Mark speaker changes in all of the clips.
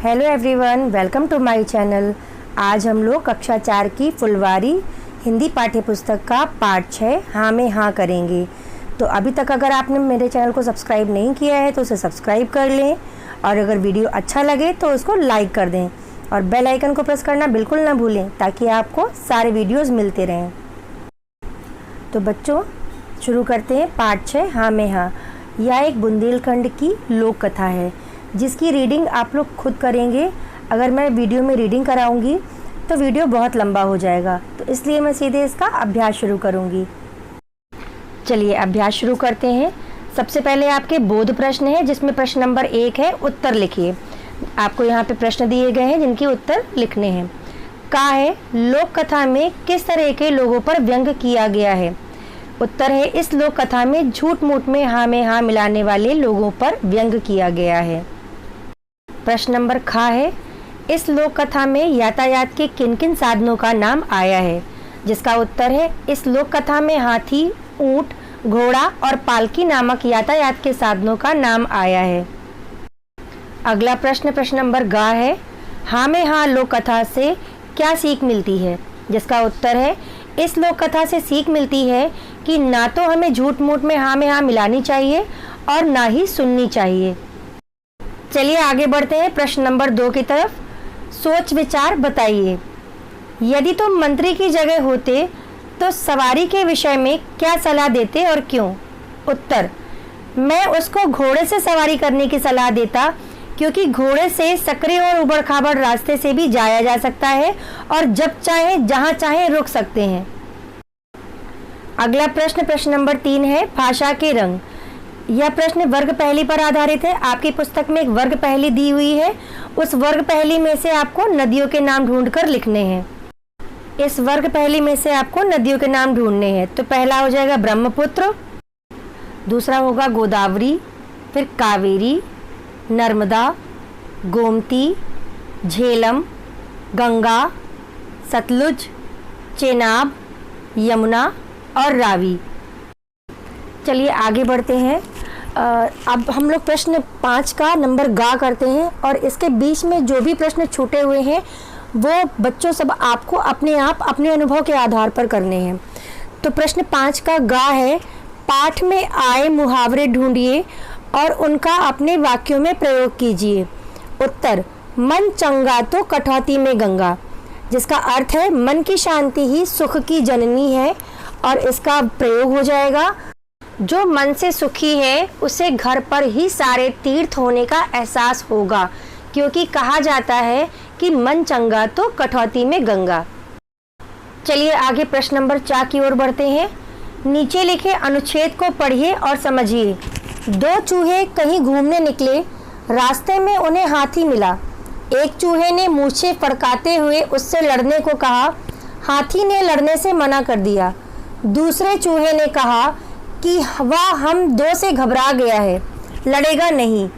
Speaker 1: Hello everyone, welcome to my channel. आज हम लोग कक्षा 4 की फुलवारी हिंदी पाठ्य पुस्तक का पार्ट 6 हाँ में हाँ करेंगे। तो अभी तक अगर आपने मेरे चैनल को सब्सक्राइब नहीं किया है तो उसे सब्सक्राइब कर लें, और अगर वीडियो अच्छा लगे तो उसको लाइक कर दें और बेल आइकन को प्रेस करना बिल्कुल ना भूलें ताकि आपको सारे वीडियोज़ मिलते रहें। तो बच्चों, शुरू करते हैं पार्ट 6 हाँ में हाँ। यह एक बुंदेलखंड की लोक कथा है जिसकी रीडिंग आप लोग खुद करेंगे। अगर मैं वीडियो में रीडिंग कराऊंगी तो वीडियो बहुत लंबा हो जाएगा, तो इसलिए मैं सीधे इसका अभ्यास शुरू करूंगी। चलिए अभ्यास शुरू करते हैं। सबसे पहले आपके बोध प्रश्न है जिसमें प्रश्न नंबर 1 है, उत्तर लिखिए। आपको यहाँ पे प्रश्न दिए गए हैं जिनके उत्तर लिखने हैं। का है, लोक कथा में किस तरह के लोगों पर व्यंग किया गया है? उत्तर है, इस लोक कथा में झूठ मूठ में हाँ मिलाने वाले लोगों पर व्यंग किया गया है। प्रश्न नंबर खा है, इस लोक कथा में यातायात के किन किन साधनों का नाम आया है? जिसका उत्तर है, इस लोक कथा में हाथी, ऊंट, घोड़ा और पालकी नामक यातायात के साधनों का नाम आया है। अगला प्रश्न नंबर गा है, हाँ में हाँ लोक कथा से क्या सीख मिलती है? जिसका उत्तर है, इस लोक कथा से सीख मिलती है कि ना तो हमें झूठ मूठ में हाँ मिलानी चाहिए और ना ही सुननी चाहिए। चलिए आगे बढ़ते हैं प्रश्न नंबर 2 की तरफ। सोच विचार बताइए। यदि तुम मंत्री की जगह होते तो सवारी के विषय में क्या सलाह देते और क्यों? उत्तर, मैं उसको घोड़े से सवारी करने की सलाह देता क्योंकि घोड़े से सकरे और उबड़ खाबड़ रास्ते से भी जाया जा सकता है और जब चाहे जहां चाहे रुक सकते हैं। अगला प्रश्न नंबर 3 है, भाषा के रंग। यह प्रश्न वर्ग पहेली पर आधारित है। आपकी पुस्तक में एक वर्ग पहेली दी हुई है, उस वर्ग पहेली में से आपको नदियों के नाम ढूंढकर लिखने हैं। इस वर्ग पहेली में से आपको नदियों के नाम ढूंढने हैं। तो पहला हो जाएगा ब्रह्मपुत्र, दूसरा होगा गोदावरी, फिर कावेरी, नर्मदा, गोमती, झेलम, गंगा, सतलुज, चेनाब, यमुना और रावी। चलिए आगे बढ़ते हैं। अब हम लोग प्रश्न 5 का नंबर गा करते हैं और इसके बीच में जो भी प्रश्न छूटे हुए हैं वो बच्चों सब आपको अपने आप अपने अनुभव के आधार पर करने हैं। तो प्रश्न 5 का गा है, पाठ में आए मुहावरे ढूंढिए और उनका अपने वाक्यों में प्रयोग कीजिए। उत्तर, मन चंगा तो कटौती में गंगा। जिसका अर्थ है मन की शांति ही सुख की जननी है, और इसका प्रयोग हो जाएगा, जो मन से सुखी है उसे घर पर ही सारे तीर्थ होने का एहसास होगा, क्योंकि कहा जाता है कि मन चंगा तो कटौती में गंगा। चलिए आगे प्रश्न नंबर 4 की ओर बढ़ते हैं। नीचे लिखे अनुच्छेद को पढ़िए और समझिए। 2 चूहे कहीं घूमने निकले, रास्ते में उन्हें हाथी मिला। एक चूहे ने मूछें फड़काते हुए उससे लड़ने को कहा, हाथी ने लड़ने से मना कर दिया। दूसरे चूहे ने कहा कि वह हम 2 से घबरा गया है, लड़ेगा नहीं।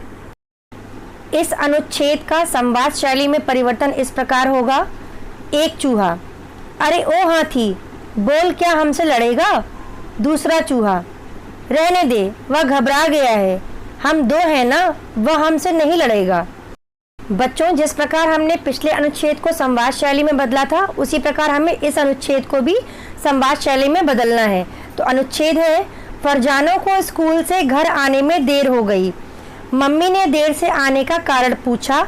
Speaker 1: इस अनुच्छेद का संवाद शैली में परिवर्तन इस प्रकार होगा। एक चूहा, अरे ओ हाथी, बोल क्या हमसे लड़ेगा? दूसरा चूहा, रहने दे, वह घबरा गया है, हम 2 हैं ना, वह हमसे नहीं लड़ेगा। बच्चों, जिस प्रकार हमने पिछले अनुच्छेद को संवाद शैली में बदला था उसी प्रकार हमें इस अनुच्छेद को भी संवाद शैली में बदलना है। तो अनुच्छेद है, फरजानों को स्कूल से घर आने में देर हो गई। मम्मी ने देर से आने का कारण पूछा।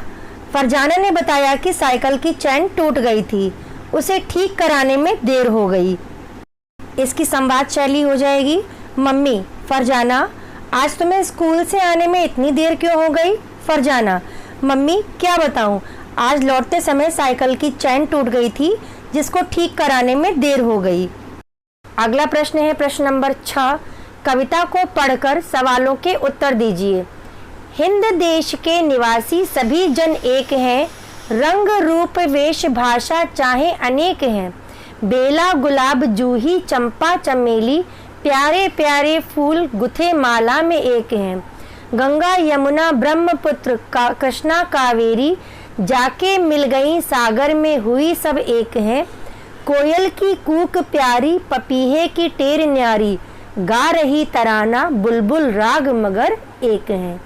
Speaker 1: फरजाना ने बताया कि साइकिल की चैन टूट गई थी, उसे ठीक कराने में देर हो गई। इसकी संवाद शैली हो जाएगी, मम्मी, फरजाना, आज तुम्हें स्कूल से आने में इतनी देर क्यों हो गई? फरजाना, मम्मी क्या बताऊं, आज लौटते समय साइकिल की चैन टूट गई थी जिसको ठीक कराने में देर हो गई। अगला प्रश्न है प्रश्न नंबर 6। कविता को पढ़कर सवालों के उत्तर दीजिए। हिंद देश के निवासी सभी जन एक हैं, रंग रूप वेश भाषा चाहे अनेक हैं। बेला गुलाब जूही चंपा चमेली, प्यारे प्यारे फूल गुथे माला में एक हैं। गंगा यमुना ब्रह्मपुत्र कृष्णा कावेरी, जाके मिल गई सागर में हुई सब एक हैं। कोयल की कूक प्यारी, पपीहे की टेर न्यारी, गा रही तराना बुलबुल राग मगर एक हैं।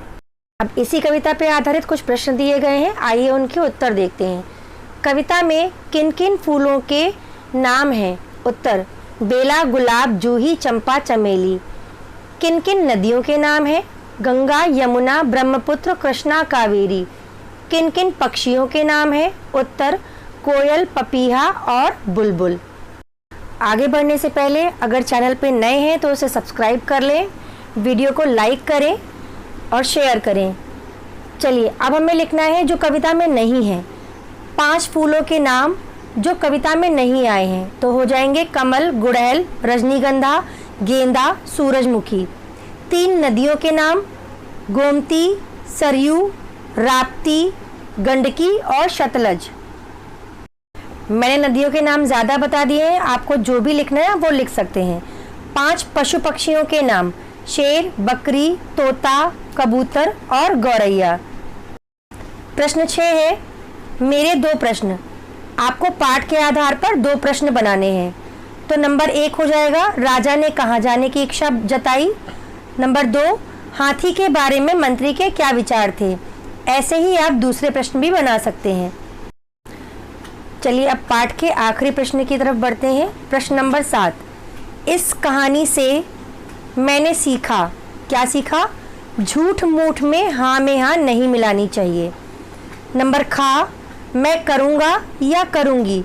Speaker 1: अब इसी कविता पे आधारित कुछ प्रश्न दिए गए हैं, आइए उनके उत्तर देखते हैं। कविता में किन किन फूलों के नाम हैं? उत्तर बेला, गुलाब, जूही, चंपा, चमेली। किन किन नदियों के नाम हैं? गंगा, यमुना, ब्रह्मपुत्र, कृष्णा, कावेरी। किन किन पक्षियों के नाम हैं? उत्तर कोयल, पपीहा और बुलबुल। आगे बढ़ने से पहले अगर चैनल पे नए हैं तो उसे सब्सक्राइब कर लें, वीडियो को लाइक करें और शेयर करें। चलिए अब हमें लिखना है जो कविता में नहीं है। 5 फूलों के नाम जो कविता में नहीं आए हैं तो हो जाएंगे कमल, गुड़हल, रजनीगंधा, गेंदा, सूरजमुखी। 3 नदियों के नाम गोमती, सरयू, राप्ती, गंडकी और सतलज। मैंने नदियों के नाम ज़्यादा बता दिए हैं, आपको जो भी लिखना है वो लिख सकते हैं। 5 पशु पक्षियों के नाम शेर, बकरी, तोता, कबूतर और गौरैया। प्रश्न 6 है मेरे 2 प्रश्न। आपको पाठ के आधार पर 2 प्रश्न बनाने हैं। तो नंबर 1 हो जाएगा राजा ने कहाँ जाने की इच्छा जताई। नंबर 2 हाथी के बारे में मंत्री के क्या विचार थे। ऐसे ही आप दूसरे प्रश्न भी बना सकते हैं। चलिए अब पाठ के आखिरी प्रश्न की तरफ बढ़ते हैं। प्रश्न नंबर 7, इस कहानी से मैंने सीखा। क्या सीखा? झूठ मूठ में हाँ में हाँ नहीं मिलानी चाहिए। नंबर खा, मैं करूँगा या करूँगी।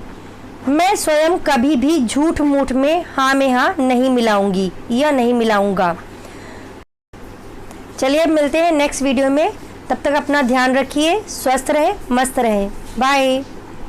Speaker 1: मैं स्वयं कभी भी झूठ मूठ में हाँ नहीं मिलाऊंगी या नहीं मिलाऊंगा। चलिए अब मिलते हैं नेक्स्ट वीडियो में। तब तक अपना ध्यान रखिए, स्वस्थ रहें, मस्त रहें। बाय।